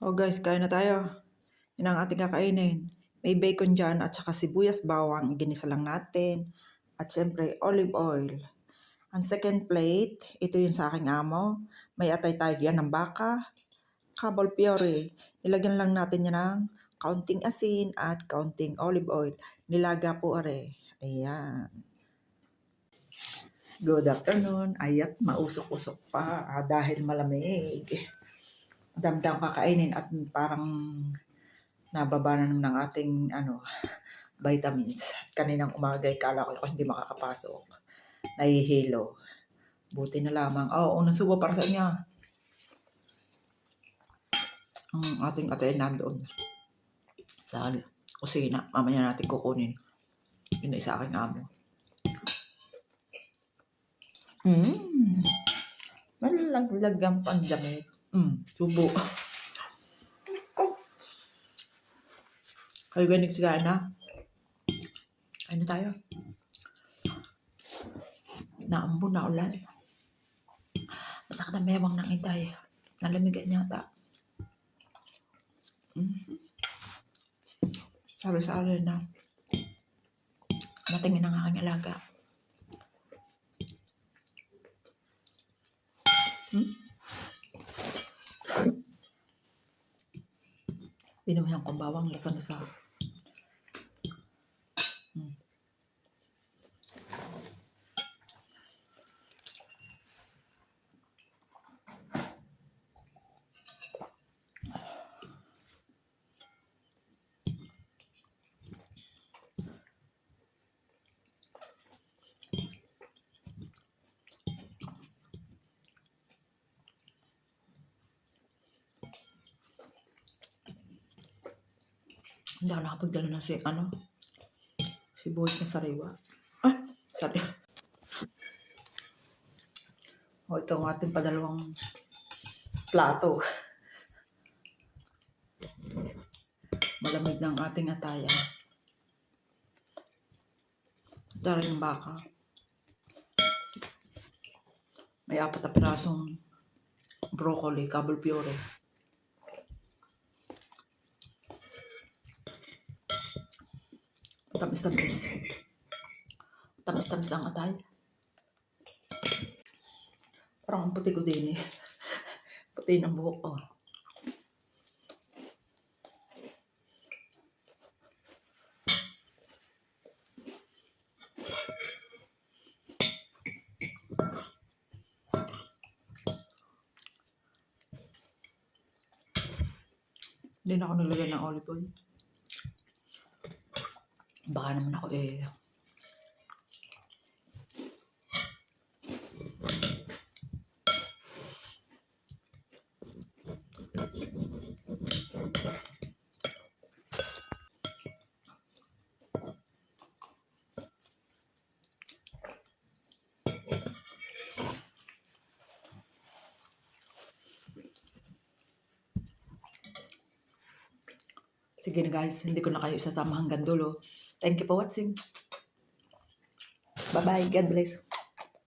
Oh guys, kain na tayo. Yan ang ating kakainin. May bacon dyan at saka sibuyas bawang. Ginisa lang natin. At syempre, olive oil. Ang second plate, ito yung sa aking amo. May atay tayo dyan ng baka. Cabal Fiore. Nilagyan lang natin yan ng kaunting asin at kaunting olive oil. Nilaga po are. Ayan. Good afternoon. Ayat, mausok-usok pa dahil malamig. Damdam kakainin at parang nababa na naman ng ating vitamins. Kaninang umaga kala ko hindi makakapasok. Nahihilo. Buti na lamang. Unang subo para sa inyo. Ang ating atay nandoon sa kusina. Mamaya natin kukunin. Yun sa aking amo. Malaglag ang pandamit. Subo. Kayo ba nagsigana? Ano tayo? Naambo na ulan. Masakit ang mewang ng itay. Nalamigan yata. Sari-sari na. Natingin ang aking alaga. Dinamihan kong bawang, lasa-lasa. Hindi ako nakapagdala ng sibuyas na sariwa. Sorry. Ito ang ating padalawang plato. Malamig ng ating ataya. Dari ng baka. May 4 na pirasong broccoli, Cabal Fiore. Tamis-tamis. Tamis-tamis ang atay. Parang ang puti ko din eh. Puti ng buhok ko. Hindi na ako naglagay ng olive oil. Baka naman ako Sige na guys, hindi ko na kayo isasama hanggang dulo. Thank you for watching. Bye-bye. God bless.